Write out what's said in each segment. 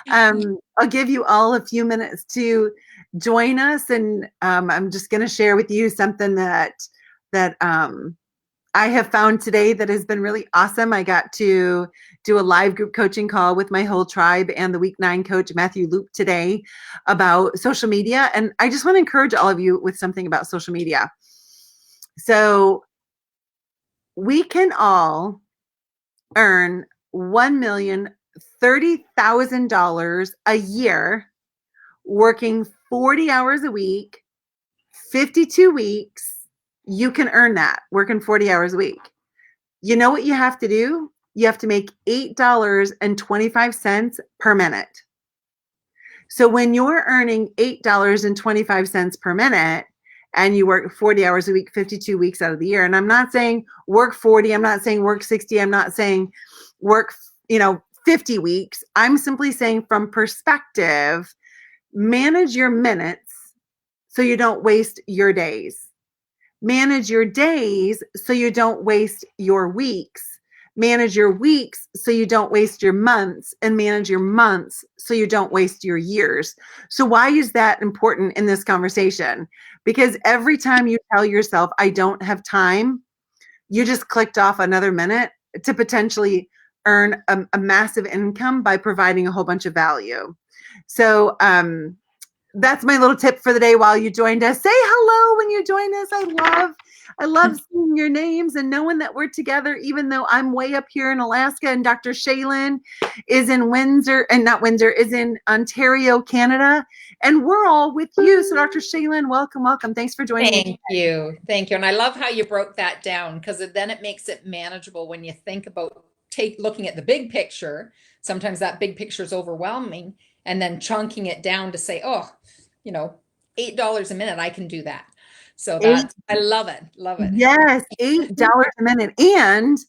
I'll give you all a few minutes to join us, and I'm just going to share with you something that I have found today that has been really awesome. I got to do a live group coaching call with my whole tribe and the week 9 coach, Matthew Loop, today about social media. And I just want to encourage all of you with something about social media. So we can all earn $1,030,000 a year working 40 hours a week, 52 weeks. You can earn that working 40 hours a week. You know what you have to do? You have to make $8.25 per minute. So when you're earning $8.25 per minute and you work 40 hours a week, 52 weeks out of the year, and I'm not saying work 40, I'm not saying work 60, I'm not saying work, 50 weeks. I'm simply saying from perspective, manage your minutes so you don't waste your days. Manage your days so you don't waste your weeks. Manage your weeks so you don't waste your months, and manage your months so you don't waste your years. So why is that important in this conversation? Because every time you tell yourself, I don't have time, you just clicked off another minute to potentially earn a massive income by providing a whole bunch of value. So that's my little tip for the day while you joined us. Say hello when you join us. I love seeing your names and knowing that we're together, even though I'm way up here in Alaska and Dr. Shaelyn is in is in Ontario, Canada. And we're all with you. So Dr. Shaelyn, welcome, welcome. Thanks for joining me. Thank you. Thank you. And I love how you broke that down, because then it makes it manageable when you think about looking at the big picture. Sometimes that big picture is overwhelming, and then chunking it down to say, oh, $8 a minute, I can do that. So I love it. Love it. Yes, $8 a minute. And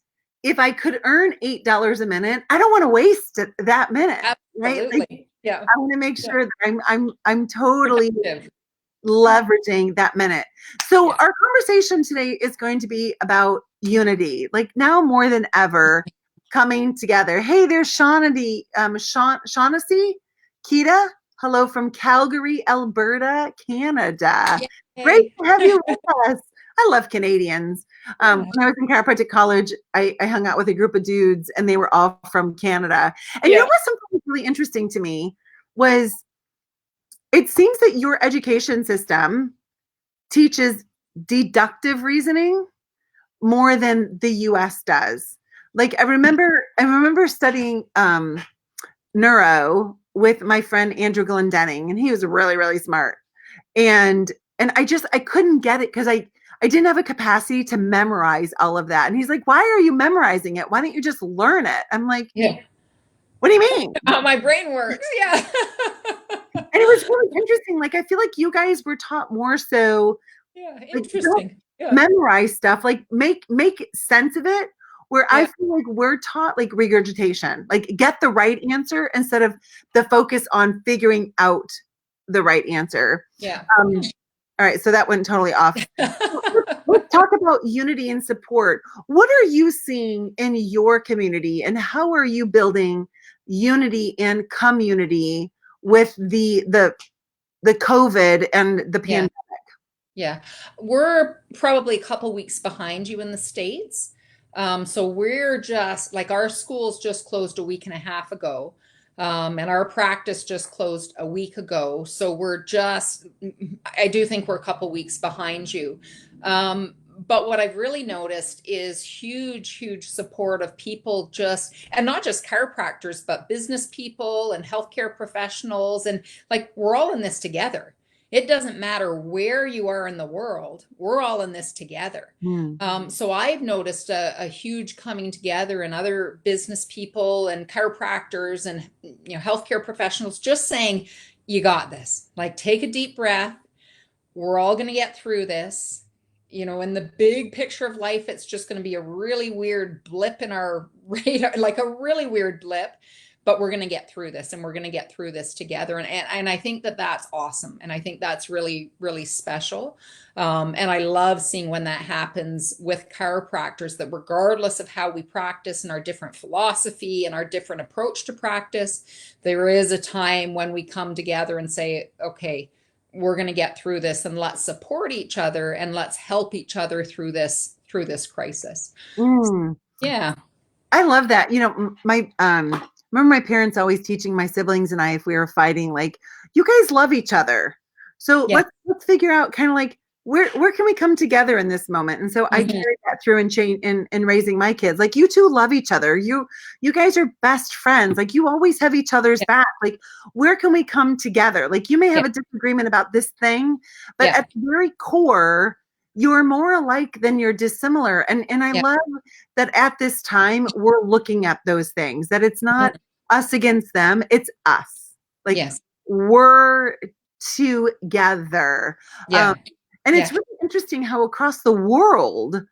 if I could earn $8 a minute, I don't want to waste that minute. Absolutely. Right? Yeah. I want to make sure that I'm totally leveraging that minute. So our conversation today is going to be about unity, like now more than ever, coming together. Hey, there's Shaughnessy, Kita. Hello from Calgary, Alberta, Canada. Yay. Great to have you with us. I love Canadians. When I was in chiropractic college, I hung out with a group of dudes, and they were all from Canada. And you know what? Something was really interesting to me was it seems that your education system teaches deductive reasoning more than the US does. Like I remember studying neuro with my friend Andrew Glendenning, and he was really, really smart. And I couldn't get it because I didn't have a capacity to memorize all of that. And he's like, why are you memorizing it? Why don't you just learn it? I'm like, what do you mean? How my brain works. Yeah. And it was really interesting. Like, I feel like you guys were taught more so. Yeah, interesting. Memorize stuff, like make sense of it. Where I feel like we're taught like regurgitation, like get the right answer instead of the focus on figuring out the right answer. Yeah. All right, so that went totally off. Let's talk about unity and support. What are you seeing in your community, and how are you building unity and community with the COVID and the pandemic? Yeah, we're probably a couple weeks behind you in the States. So we're just like, our schools just closed a week and a half ago. And our practice just closed a week ago. So I do think we're a couple weeks behind you. But what I've really noticed is huge support of people, and not just chiropractors, but business people and healthcare professionals. And like, we're all in this together. It doesn't matter where you are in the world, we're all in this together. So I've noticed a huge coming together in other business people and chiropractors and healthcare professionals, just saying, you got this. Like, take a deep breath. We're all going to get through this. In the big picture of life, it's just going to be a really weird blip in our radar, like a really weird blip. but we're going to get through this, and we're going to get through this together. And I think that that's awesome. And I think that's really, really special. And I love seeing when that happens with chiropractors, that regardless of how we practice and our different philosophy and our different approach to practice, there is a time when we come together and say, okay, we're going to get through this, and let's support each other, and let's help each other through this crisis. Mm. Yeah. I love that. My remember my parents always teaching my siblings and I, if we were fighting, like, you guys love each other. So Yeah. let's figure out kind of like where can we come together in this moment? And so I Mhm. carried that through and change in raising my kids. Like, you two love each other. You guys are best friends. Like, you always have each other's Yeah. back. Like, where can we come together? Like, you may have Yeah. a disagreement about this thing, but Yeah. at the very core, you're more alike than you're dissimilar. And I Yeah. love that at this time we're looking at those things, that it's not Mhm. us against them, it's us. Like, Yes. we're together. Um, Yeah. and it's Yeah. really interesting how across the world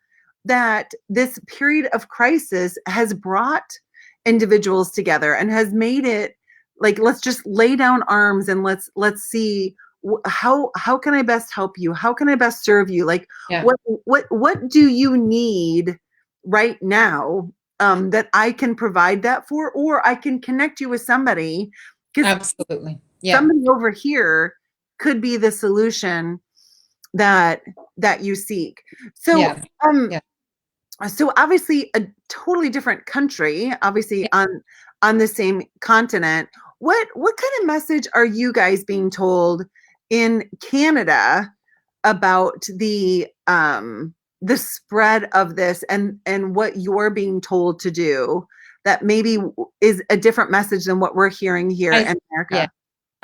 that this period of crisis has brought individuals together and has made it like, let's just lay down arms and let's see how can I best help you? How can I best serve you? Like, Yeah. what do you need right now, that I can provide that for, or I can connect you with somebody, because Absolutely. Yeah. somebody over here could be the solution that you seek. So Yeah. um Yeah. so obviously a totally different country, obviously Yeah. on the same continent. What kind of message are you guys being told in Canada about the spread of this, and what you're being told to do, that maybe is a different message than what we're hearing here I in yeah. America?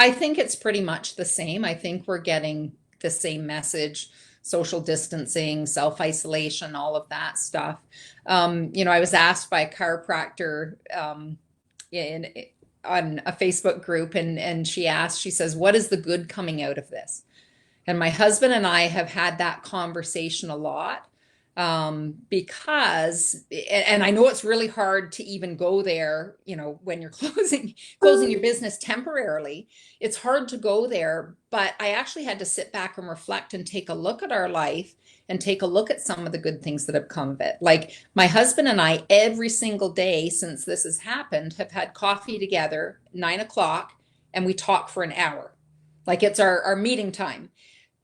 I think it's pretty much the same. I think we're getting the same message: social distancing, self-isolation, all of that stuff. I was asked by a chiropractor in on a Facebook group, and she says, "What is the good coming out of this?" And my husband and I have had that conversation a lot, because, and I know it's really hard to even go there, when you're closing your business temporarily. It's hard to go there, but I actually had to sit back and reflect and take a look at our life and take a look at some of the good things that have come of it. Like, my husband and I, every single day since this has happened, have had coffee together, 9 o'clock, and we talk for an hour. Like, it's our meeting time.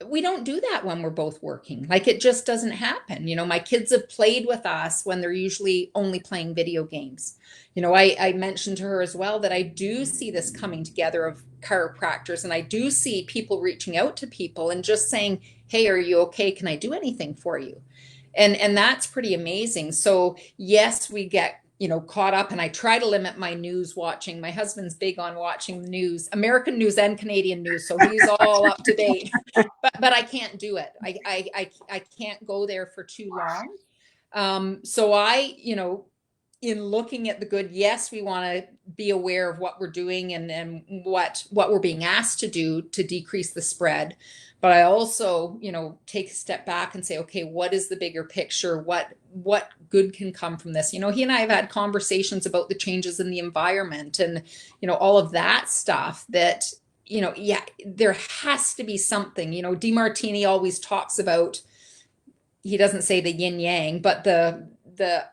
We don't do that when we're both working. Like, it just doesn't happen. My kids have played with us when they're usually only playing video games. I mentioned to her as well that I do see this coming together of chiropractors, and I do see people reaching out to people and just saying, "Hey, are you okay? Can I do anything for you?" And that's pretty amazing. So yes, we get caught up, and I try to limit my news watching. My husband's big on watching the news, American news and Canadian news, so he's all up to date. But I can't do it. I can't go there for too long. So in looking at the good, yes, we want to be aware of what we're doing, and what we're being asked to do to decrease the spread. But I also, take a step back and say, okay, what is the bigger picture? What good can come from this? He and I have had conversations about the changes in the environment, and all of that stuff, that yeah, there has to be something. DeMartini always talks about, he doesn't say the yin yang, but the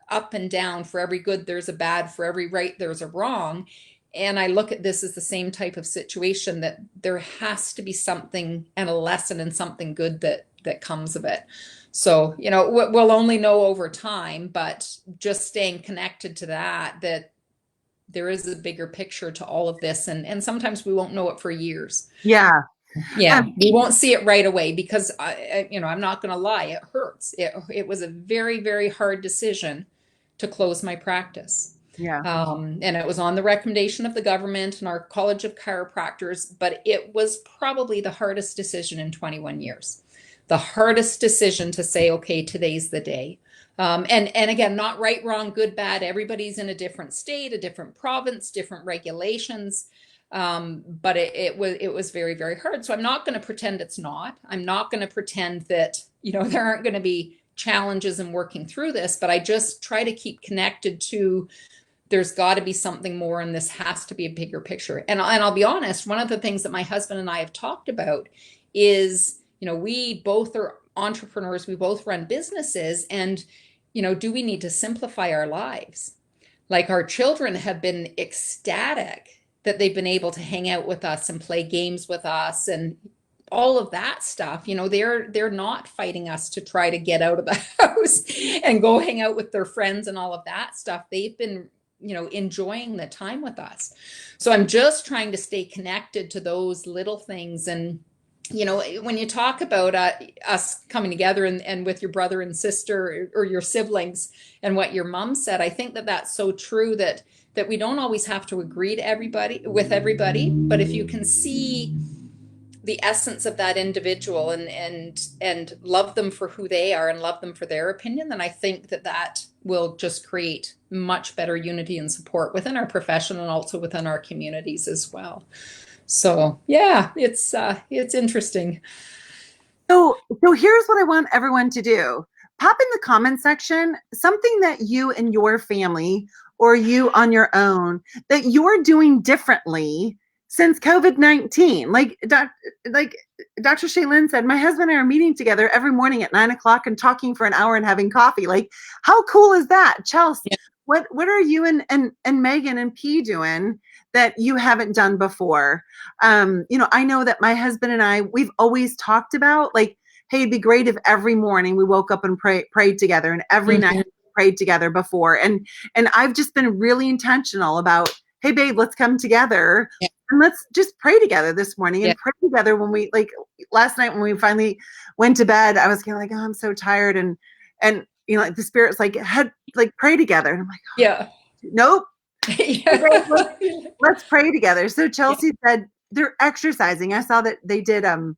up and down. For every good there's a bad, for every right there's a wrong. And I look at this as the same type of situation, that there has to be something and a lesson and something good that comes of it. So we'll only know over time, but just staying connected to that there is a bigger picture to all of this, and sometimes we won't know it for years. Yeah. Yeah, um, we won't see it right away, because I'm not going to lie, it hurts. It was a very, very hard decision to close my practice. yeah. And it was on the recommendation of the government and our College of Chiropractors, but it was probably the hardest decision in 21 years. The hardest decision to say, okay, today's the day. And again, not right, wrong, good, bad. Everybody's in a different state, a different province, different regulations. But it was very, very hard. So I'm not going to pretend it's not. I'm not going to pretend that there aren't going to be challenges in working through this. But I just try to keep connected to there's got to be something more, and this has to be a bigger picture. And I'll be honest, one of the things that my husband and I have talked about is, we both are entrepreneurs, we both run businesses, and, do we need to simplify our lives? Like, our children have been ecstatic that they've been able to hang out with us and play games with us and all of that stuff. They're not fighting us to try to get out of the house and go hang out with their friends and all of that stuff. They've been, enjoying the time with us. So I'm just trying to stay connected to those little things. And when you talk about us coming together and with your brother and sister or your siblings and what your mom said, I think that that's so true, that we don't always have to agree to everybody, but if you can see the essence of that individual and love them for who they are and love them for their opinion, then I think that will just create much better unity and support within our profession and also within our communities as well. So yeah, it's interesting. So here's what I want everyone to do. Pop in the comment section something that you and your family, or you on your own, that you're doing differently since COVID-19. Like Dr. Shaelyn said, my husband and I are meeting together every morning at 9:00 and talking for an hour and having coffee. Like, how cool is that? Chelsea, Yeah. what are you and Megan and P doing that you haven't done before? I know that my husband and I, we've always talked about, like, hey, it'd be great if every morning we woke up and prayed together, and every night we prayed together before. And I've just been really intentional about, hey, babe, let's come together. Yeah. And let's just pray together this morning and Yeah. pray together when we, like, last night when we finally went to bed, I was kind of like, oh, I'm so tired. And like the Spirit's like, pray together. And I'm like, oh, Yeah. nope. Yeah. Let's pray together. So Chelsea said they're exercising. I saw that they did a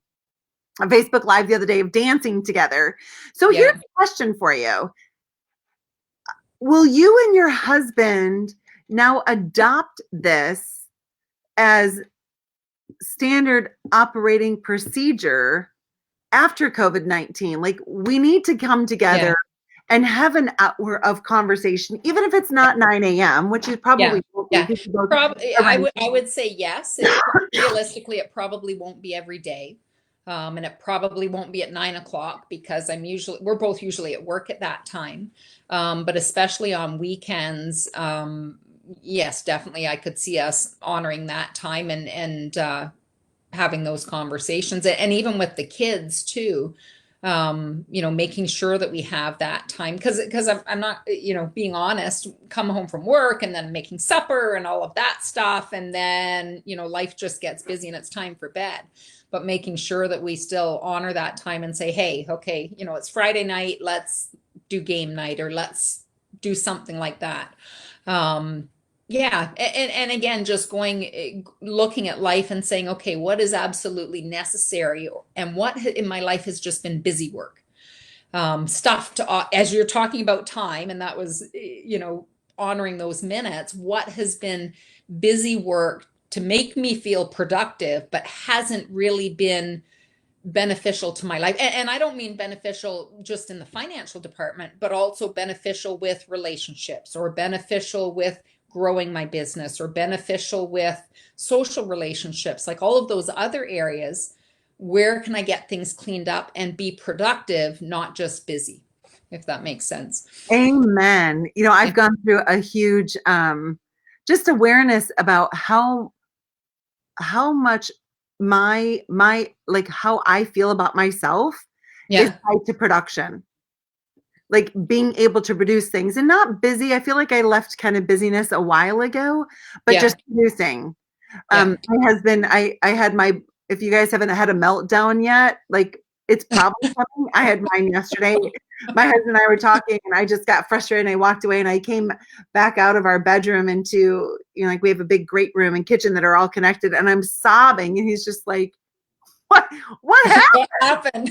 Facebook Live the other day of dancing together. So here's a question for you. Will you and your husband now adopt this as standard operating procedure after COVID-19? Like, we need to come together and have an hour of conversation, even if it's not 9 a.m., which is probably won't be. I would say yes. Realistically, it probably won't be every day. And it probably won't be at 9:00 because we're both usually at work at that time. But especially on weekends, yes, definitely I could see us honoring that time and having those conversations, and even with the kids too. Making sure that we have that time, because I'm not, being honest, come home from work and then making supper and all of that stuff, and then life just gets busy and it's time for bed. But making sure that we still honor that time and say, hey, okay, it's Friday night, let's do game night, or let's do something like that. Yeah. And again, just looking at life and saying, okay, what is absolutely necessary, and what in my life has just been busy work, stuff as you're talking about time. And that was, honoring those minutes. What has been busy work to make me feel productive, but hasn't really been beneficial to my life. And I don't mean beneficial just in the financial department, but also beneficial with relationships, or beneficial with growing my business, or beneficial with social relationships, like all of those other areas. Where can I get things cleaned up and be productive, not just busy, if that makes sense? Amen. I've gone through a huge just awareness about how much my like how I feel about myself is tied to production. Like, being able to produce things, and not busy. I feel like I left kind of busyness a while ago, but just producing. My husband, I had if you guys haven't had a meltdown yet, like, it's probably coming. I had mine yesterday. My husband and I were talking, and I just got frustrated, and I walked away, and I came back out of our bedroom into, like, we have a big great room and kitchen that are all connected, and I'm sobbing, and he's just like, what happened? What happened?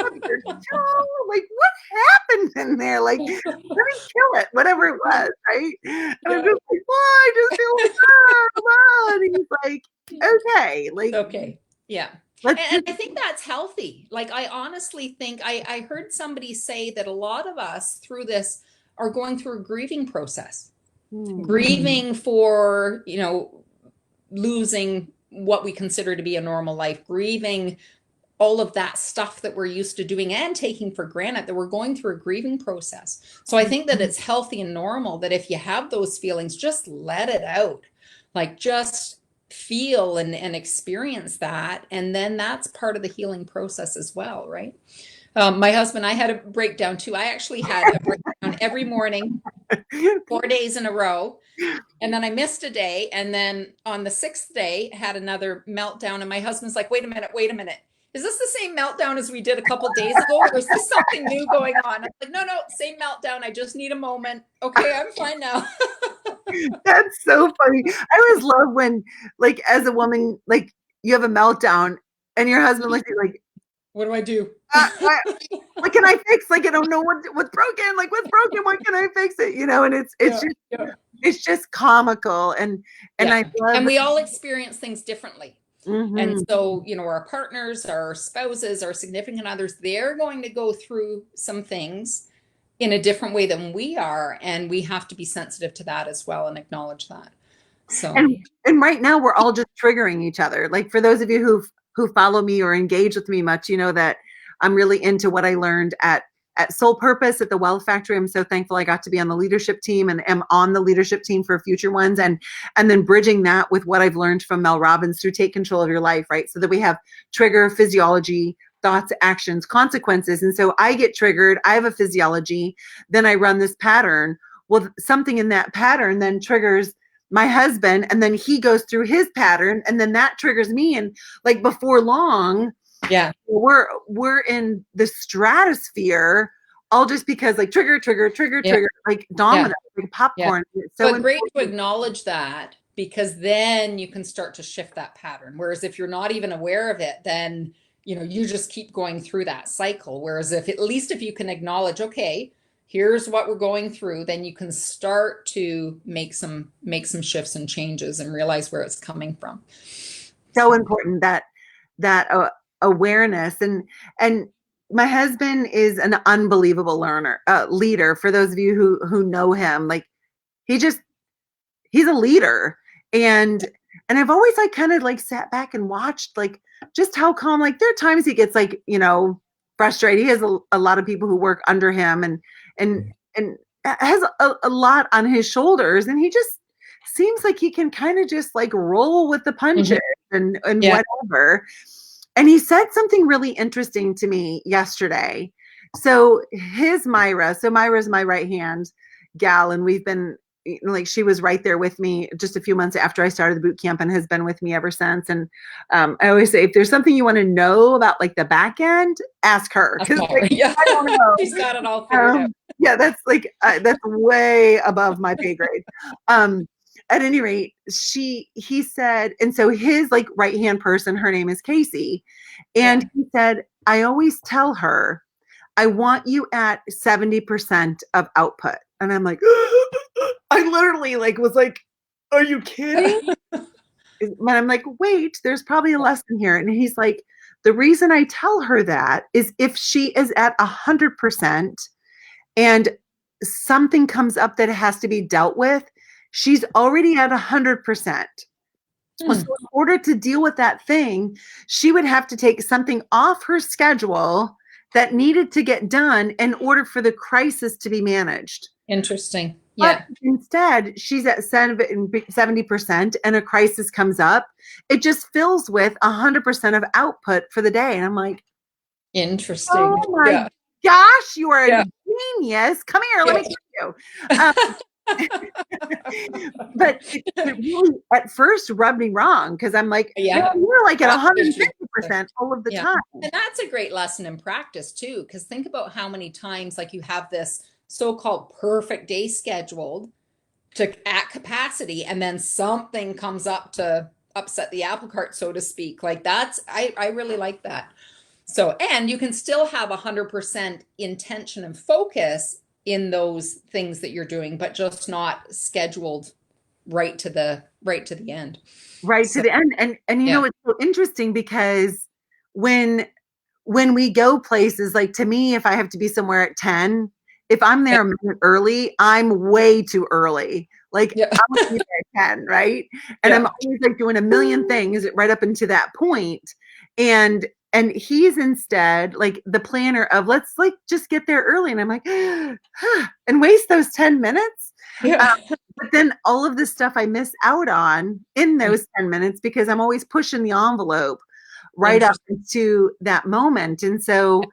Like, what happened in there? Like, let me kill it, whatever it was, right? And I'm just like, well, I just feel bad. And he's like, okay, like, okay, yeah. And I think that's healthy. Like, I honestly think I heard somebody say that a lot of us through this are going through a grieving process. grieving for, losing what we consider to be a normal life, grieving all of that stuff that we're used to doing and taking for granted, that we're going through a grieving process. So I think that it's healthy and normal that if you have those feelings, just let it out. Like just feel and experience that. And then that's part of the healing process as well, right? My husband, I had a breakdown too. I actually had a breakdown every morning, 4 days in a row. And then I missed a day. And then on the 6th day, had another meltdown. And my husband's like, wait a minute. Is this the same meltdown as we did a couple days ago? Or is this something new going on? I'm like, no, same meltdown. I just need a moment. Okay, I'm fine now. That's so funny. I always love when, like, as a woman, like, you have a meltdown and your husband looks at you like, what do I do? What can I fix? Like, I don't know what's broken. Like, what's broken? What can I fix it? And it's just comical. And I love. And we all experience things differently. And so, our partners, our spouses, our significant others, they're going to go through some things in a different way than we are. And we have to be sensitive to that as well and acknowledge that. So, and right now we're all just triggering each other. Like, for those of you who follow me or engage with me much, you know that I'm really into what I learned at Soul Purpose at the Wealth Factory. I'm so thankful I got to be on the leadership team and am on the leadership team for future ones. And then bridging that with what I've learned from Mel Robbins through Take Control of Your Life, right? So that we have trigger, physiology, thoughts, actions, consequences. And so I get triggered. I have a physiology. Then I run this pattern. Well, something in that pattern then triggers my husband, and then he goes through his pattern, and then that triggers me. And like before long, we're in the stratosphere, all just because like trigger, like domino, like popcorn. It's so great to acknowledge that, because then you can start to shift that pattern. Whereas if you're not even aware of it, then you just keep going through that cycle. Whereas if you can acknowledge, okay, here's what we're going through, then you can start to make some shifts and changes and realize where it's coming from. So important that awareness. And my husband is an unbelievable leader. For those of you who know him, like he's a leader. And I've always like kind of like sat back and watched like just how calm, like there are times he gets like, frustrated. He has a lot of people who work under him and has a lot on his shoulders. And he just seems like he can kind of just like roll with the punches and whatever. And he said something really interesting to me yesterday. So Myra's my right hand gal. And we've been like, she was right there with me just a few months after I started the boot camp and has been with me ever since. And I always say, if there's something you want to know about like the back end, ask her. Like, I don't know. She's got it all figured out. Yeah, that's like, that's way above my pay grade. At any rate, he said, and so his like right-hand person, her name is Casey. And he said, I always tell her, I want you at 70% of output. And I'm like, I literally like was like, are you kidding? And I'm like, wait, there's probably a lesson here. And he's like, the reason I tell her that is if she is at 100% and something comes up that has to be dealt with, she's already at 100%. So in order to deal with that thing, she would have to take something off her schedule that needed to get done in order for the crisis to be managed. Interesting. Yeah. But instead, she's at 70% and a crisis comes up. It just fills with 100% of output for the day. And I'm like, interesting. Oh my gosh, you are a genius. Come here, let me show you. But it really at first rubbed me wrong because I'm like, you're like at 150% all of the time. And that's a great lesson in practice too, because think about how many times like you have this so-called perfect day scheduled at capacity, and then something comes up to upset the apple cart, so to speak. Like that's, I really like that. So, and you can still have 100% intention and focus in those things that you're doing, but just not scheduled right to the end. Right to the end. And you know, it's so interesting because when we go places, like to me, if I have to be somewhere at 10, if I'm there a minute early, I'm way too early. Like Yeah. I'm gonna be there at 10, right? And I'm Yeah. always like doing a million things right up into that point. And he's instead like the planner of let's like just get there early. And I'm like, and waste those 10 minutes. Um, Yeah. but then all of the stuff I miss out on in those 10 minutes because I'm always pushing the envelope right up Interesting. into that moment. And so,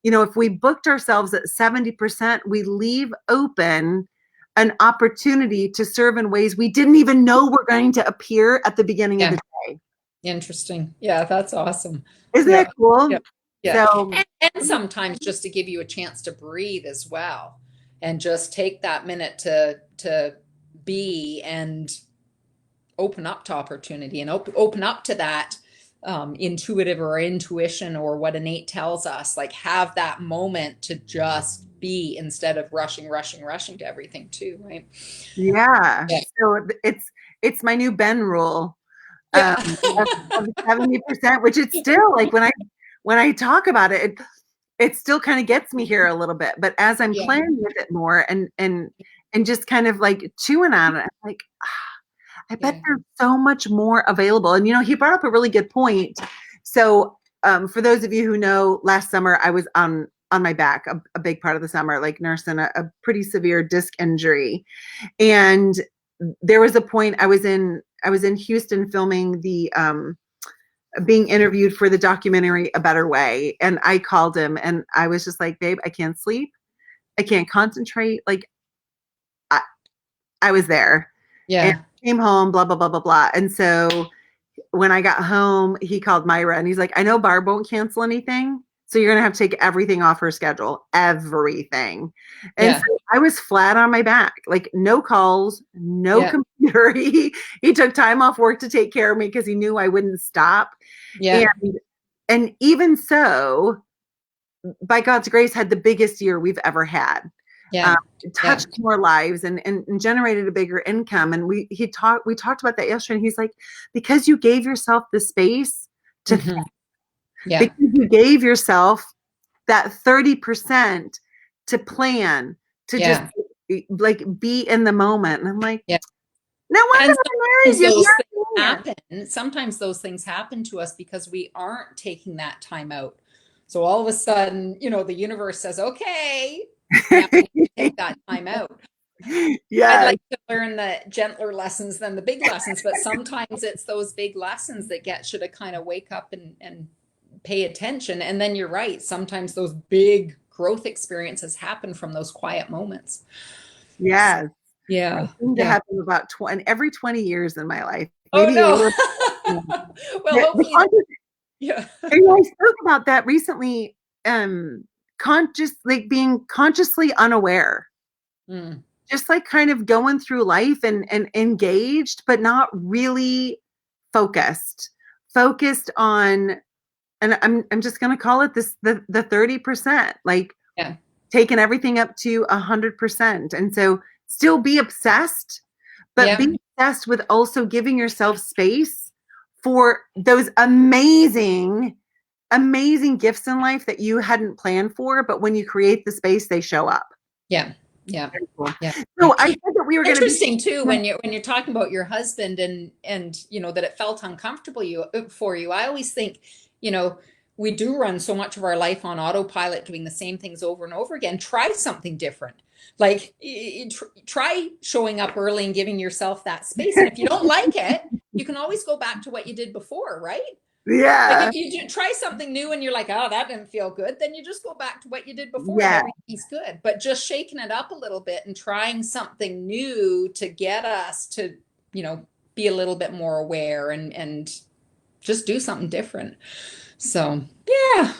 if we booked ourselves at 70%, we leave open an opportunity to serve in ways we didn't even know were going to appear at the beginning of Yeah. the day. Interesting. Yeah, that's awesome. Isn't Yeah. that cool? Yeah. Yeah. So, And sometimes just to give you a chance to breathe as well and just take that minute to be and open up to opportunity and open up to that intuitive or intuition or what innate tells us, like have that moment to just be instead of rushing to everything too, right? yeah. Yeah. So it's my new Ben rule Yeah. of, of 70%, which it's still like when I talk about it, it still kind of gets me here a little bit. But as I'm Yeah. playing with it more and just kind of like chewing on it, I'm like, I bet Yeah. there's so much more available. And he brought up a really good point. So for those of you who know, last summer I was on my back a big part of the summer, like nursing a pretty severe disc injury. And there was a point I was in Houston filming the being interviewed for the documentary A Better Way. And I called him and I was just like, babe, I can't sleep. I can't concentrate. Like I, I was there and Yeah. came home, blah, blah, blah, blah, blah. And so when I got home, he called Myra and he's like, I know Barb won't cancel anything. So you're going to have to take everything off her schedule, everything. And so Yeah. I was flat on my back, like no calls, no Yeah. computer. He took time off work to take care of me because he knew I wouldn't stop. And, Yeah. and even so, by God's grace, had the biggest year we've ever had. Um, Yeah. Yeah. touched more lives and generated a bigger income. And we talked about that yesterday. And he's like, because you gave yourself the space to think, Hmm. Yeah. because you gave yourself that 30% to plan, to just Yeah. like be in the moment. And I'm like, Yeah. no wonder And I married sometimes you. those You're things a man. happen. Sometimes those things happen to us because we aren't taking that time out. So all of a sudden, the universe says, okay, now you need to take that time out. I'd Yes. like to learn the gentler lessons than the big lessons, but sometimes it's those big lessons that get you to kind of wake up and pay attention. And then you're right. Sometimes those big growth experiences happen from those quiet moments. Yes. I Yeah. seem to Yeah. happen about every 20 years in my life, Oh maybe a little. no. Well, The hopefully, conscious, yeah. I spoke about that recently. Conscious, like being consciously unaware, Mm, just like kind of going through life and engaged, but not really focused. Focused on, and I'm just gonna call it this the 30%, like yeah. taking everything up to 100%. And so still be obsessed, but Yeah. be obsessed with also giving yourself space for those amazing, amazing gifts in life that you hadn't planned for, but when you create the space, they show up. Yeah. Yeah. Very cool. Yeah. So Yeah. I said that we were going to be. Interesting too when you're talking about your husband and that it felt uncomfortable for you. I always think, you know, we do run so much of our life on autopilot doing the same things over and over again. Try something different. Like try showing up early and giving yourself that space. And if you don't like it, you can always go back to what you did before, right? Like Yeah. if you try something new and you're like, oh, that didn't feel good, then you just go back to what you did before and Yeah. everything's good. But just shaking it up a little bit and trying something new to get us to, be a little bit more aware and just do something different. So yeah.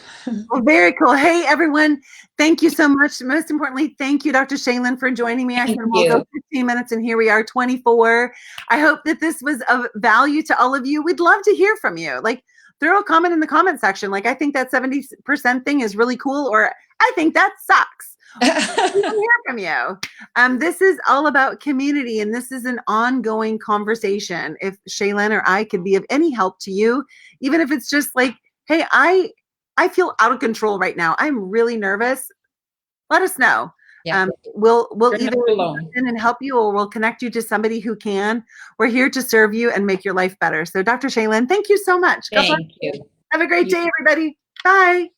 Well, very cool. Hey, everyone. Thank you so much. Most importantly, thank you, Dr. Shaelyn, for joining me. I said Thank we'll go you. 15 minutes, and here we are, 24. I hope that this was of value to all of you. We'd love to hear from you. Like, throw a comment in the comment section. Like, I think that 70% thing is really cool, or I think that sucks. We want to hear from you. This is all about community, and this is an ongoing conversation. If Shaelyn or I could be of any help to you, even if it's just like, hey, I feel out of control right now. I'm really nervous. Let us know. Yeah. We'll You're either not alone. in and help you, or we'll connect you to somebody who can. We're here to serve you and make your life better. So Dr. Shaelyn, thank you so much. God bless Thank you. you. Have a great You day, everybody. Bye.